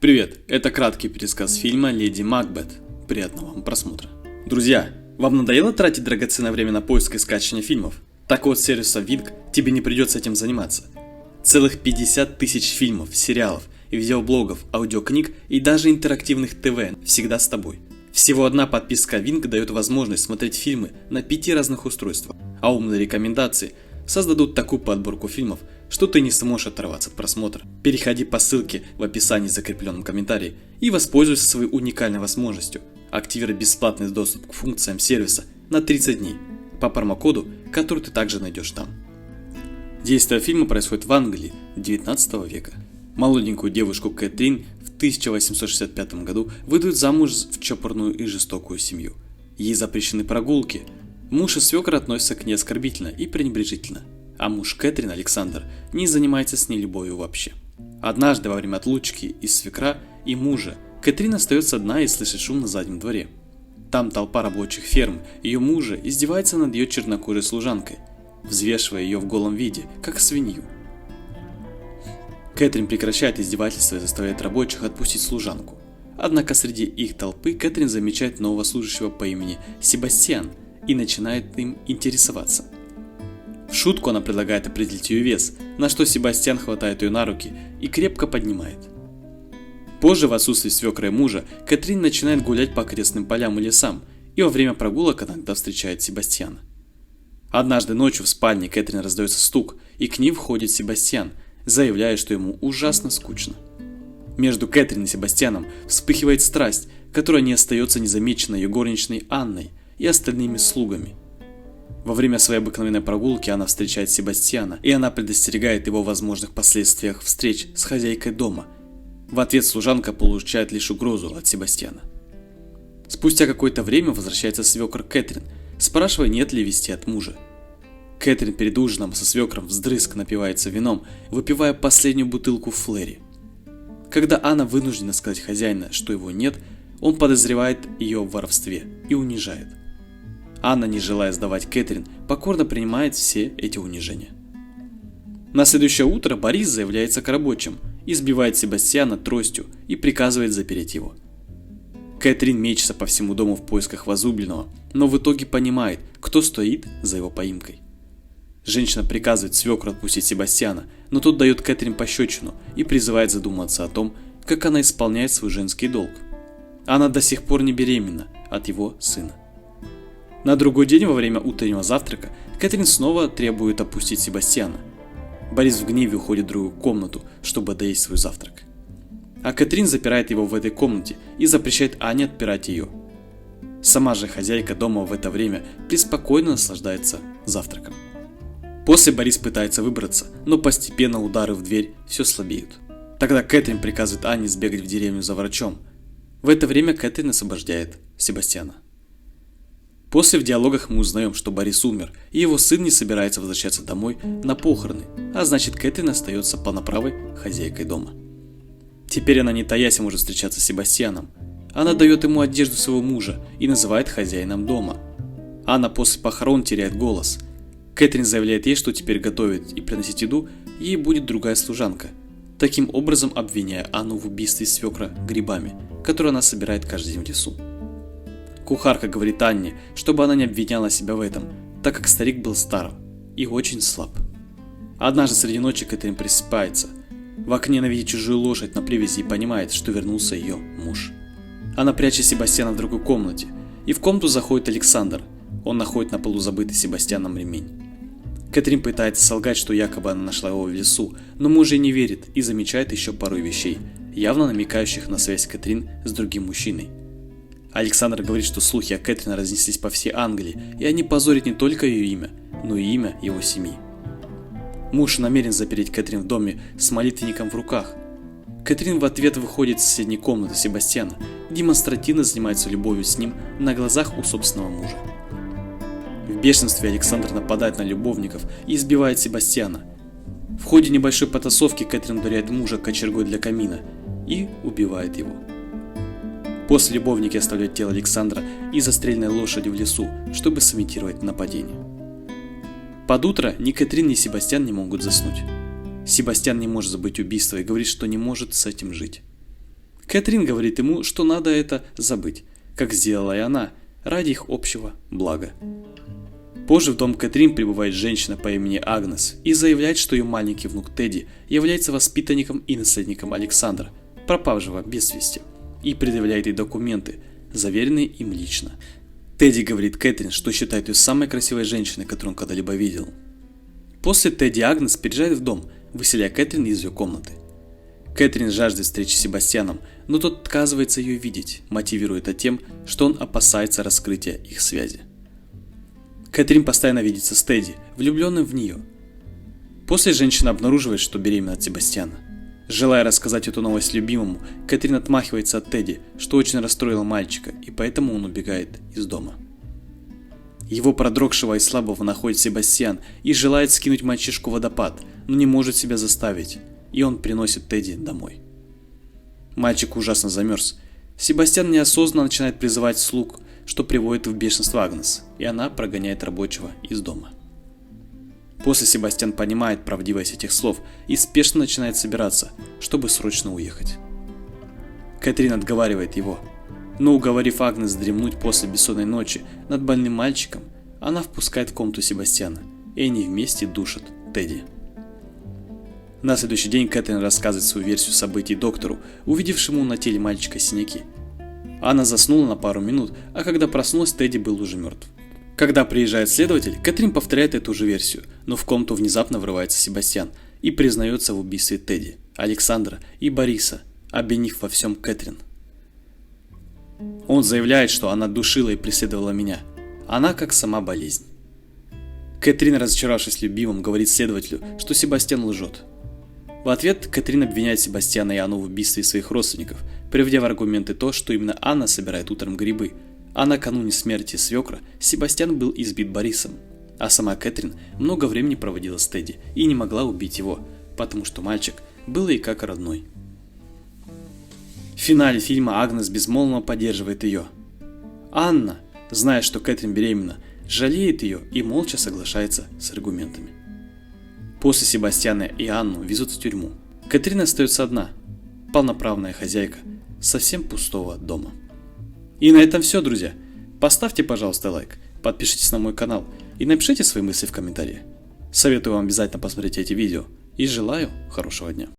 Привет, это краткий пересказ фильма «Леди Макбет». Приятного вам просмотра. Друзья, вам надоело тратить драгоценное время на поиск и скачивание фильмов? Так вот, с сервиса Винк тебе не придется этим заниматься. Целых 50 тысяч фильмов, сериалов, видеоблогов, аудиокниг и даже интерактивных ТВ всегда с тобой. Всего одна подписка Винк дает возможность смотреть фильмы на 5 разных устройствах, а умные рекомендации создадут такую подборку фильмов, что ты не сможешь оторваться от просмотра. Переходи по ссылке в описании в закрепленном комментарии и воспользуйся своей уникальной возможностью активировать бесплатный доступ к функциям сервиса на 30 дней по промокоду, который ты также найдешь там. Действие фильма происходит в Англии 19 века. Молоденькую девушку Кэтрин в 1865 году выдают замуж в чопорную и жестокую семью. Ей запрещены прогулки. Муж и свекр относятся к ней оскорбительно и пренебрежительно, а муж Кэтрин, Александр, не занимается с ней любовью вообще. Однажды во время отлучки из свекра и мужа Кэтрин остается одна и слышит шум на заднем дворе. Там толпа рабочих ферм ее мужа издевается над ее чернокожей служанкой, взвешивая ее в голом виде, как свинью. Кэтрин прекращает издевательство и заставляет рабочих отпустить служанку. Однако среди их толпы Кэтрин замечает нового служащего по имени Себастьян и начинает им интересоваться. В шутку она предлагает определить ее вес, на что Себастьян хватает ее на руки и крепко поднимает. Позже, в отсутствие свекра и мужа, Кэтрин начинает гулять по окрестным полям и лесам, и во время прогулок иногда встречает Себастьяна. Однажды ночью в спальне Кэтрин раздается стук, и к ней входит Себастьян, заявляя, что ему ужасно скучно. Между Кэтрин и Себастьяном вспыхивает страсть, которая не остается незамеченной ее горничной Анной и остальными слугами. Во время своей обыкновенной прогулки она встречает Себастьяна, и она предостерегает его о возможных последствиях встреч с хозяйкой дома. В ответ служанка получает лишь угрозу от Себастьяна. Спустя какое-то время возвращается свекр Кэтрин, спрашивая, нет ли вести от мужа. Кэтрин перед ужином со свекром вдрызг напивается вином, выпивая последнюю бутылку Флэри. Когда Анна вынуждена сказать хозяину, что его нет, он подозревает ее в воровстве и унижает. Анна, не желая сдавать Кэтрин, покорно принимает все эти унижения. На следующее утро Борис заявляется к рабочим, избивает Себастьяна тростью и приказывает запереть его. Кэтрин мечется по всему дому в поисках возлюбленного, но в итоге понимает, кто стоит за его поимкой. Женщина приказывает свекру отпустить Себастьяна, но тот дает Кэтрин пощечину и призывает задуматься о том, как она исполняет свой женский долг. Она до сих пор не беременна от его сына. На другой день во время утреннего завтрака Кэтрин снова требует отпустить Себастьяна. Борис в гневе уходит в другую комнату, чтобы доесть свой завтрак. А Кэтрин запирает его в этой комнате и запрещает Ане отпирать ее. Сама же хозяйка дома в это время преспокойно наслаждается завтраком. После Борис пытается выбраться, но постепенно удары в дверь все слабеют. Тогда Кэтрин приказывает Анне сбегать в деревню за врачом. В это время Кэтрин освобождает Себастьяна. После в диалогах мы узнаем, что Борис умер, и его сын не собирается возвращаться домой на похороны, а значит Кэтрин остается полноправой хозяйкой дома. Теперь она не таясь может встречаться с Себастьяном. Она дает ему одежду своего мужа и называет хозяином дома. Анна после похорон теряет голос. Кэтрин заявляет ей, что теперь готовить и приносить еду ей будет другая служанка, таким образом обвиняя Анну в убийстве свекра грибами, которые она собирает каждый день в лесу. Кухарка говорит Анне, чтобы она не обвиняла себя в этом, так как старик был стар и очень слаб. Однажды среди ночи Кэтрин просыпается. В окне она видит чужую лошадь на привязи и понимает, что вернулся ее муж. Она прячет Себастьяна в другой комнате, и в комнату заходит Александр. Он находит на полу забытый Себастьяном ремень. Кэтрин пытается солгать, что якобы она нашла его в лесу, но муж ей не верит и замечает еще пару вещей, явно намекающих на связь Кэтрин с другим мужчиной. Александр говорит, что слухи о Кэтрин разнеслись по всей Англии, и они позорят не только ее имя, но и имя его семьи. Муж намерен запереть Кэтрин в доме с молитвенником в руках. Кэтрин в ответ выходит из соседней комнаты Себастьяна и демонстративно занимается любовью с ним на глазах у собственного мужа. В бешенстве Александр нападает на любовников и избивает Себастьяна. В ходе небольшой потасовки Кэтрин ударяет мужа кочергой для камина и убивает его. После любовники оставляют тело Александра и застреленной лошади в лесу, чтобы сымитировать нападение. Под утро ни Кэтрин, ни Себастьян не могут заснуть. Себастьян не может забыть убийство и говорит, что не может с этим жить. Кэтрин говорит ему, что надо это забыть, как сделала и она, ради их общего блага. Позже в дом Кэтрин прибывает женщина по имени Агнес и заявляет, что ее маленький внук Тедди является воспитанником и наследником Александра, пропавшего без вести, и предъявляет ей документы, заверенные им лично. Тедди говорит Кэтрин, что считает ее самой красивой женщиной, которую он когда-либо видел. После Тедди и Агнес переезжает в дом, выселяя Кэтрин из ее комнаты. Кэтрин жаждет встречи с Себастьяном, но тот отказывается ее видеть, мотивируя это тем, что он опасается раскрытия их связи. Кэтрин постоянно видится с Тедди, влюбленным в нее. После женщина обнаруживает, что беременна от Себастьяна. Желая рассказать эту новость любимому, Кэтрин отмахивается от Тедди, что очень расстроило мальчика, и поэтому он убегает из дома. Его продрогшего и слабого находит Себастьян и желает скинуть мальчишку в водопад, но не может себя заставить, и он приносит Тедди домой. Мальчик ужасно замерз. Себастьян неосознанно начинает призывать слуг, что приводит в бешенство Агнес, и она прогоняет рабочего из дома. После Себастьян понимает правдивость этих слов и спешно начинает собираться, чтобы срочно уехать. Кэтрин отговаривает его, но уговорив Агнес дремнуть после бессонной ночи над больным мальчиком, она впускает в комнату Себастьяна, и они вместе душат Тедди. На следующий день Кэтрин рассказывает свою версию событий доктору, увидевшему на теле мальчика синяки. Она заснула на пару минут, а когда проснулась, Тедди был уже мертв. Когда приезжает следователь, Кэтрин повторяет эту же версию, но в комнату внезапно врывается Себастьян и признается в убийстве Тедди, Александра и Бориса, обвинив во всем Кэтрин. Он заявляет, что она душила и преследовала меня. Она как сама болезнь. Кэтрин, разочаровавшись любимым, говорит следователю, что Себастьян лжет. В ответ Кэтрин обвиняет Себастьяна и Анну в убийстве своих родственников, приведя в аргументы то, что именно Анна собирает утром грибы, а накануне смерти свекра Себастьян был избит Борисом, а сама Кэтрин много времени проводила с Тедди и не могла убить его, потому что мальчик был ей как родной. В финале фильма Агнес безмолвно поддерживает ее. Анна, зная, что Кэтрин беременна, жалеет ее и молча соглашается с аргументами. После Себастьяна и Анну везут в тюрьму. Кэтрин остается одна, полноправная хозяйка совсем пустого дома. И на этом все, друзья. Поставьте, пожалуйста, лайк, подпишитесь на мой канал и напишите свои мысли в комментариях. Советую вам обязательно посмотреть эти видео и желаю хорошего дня.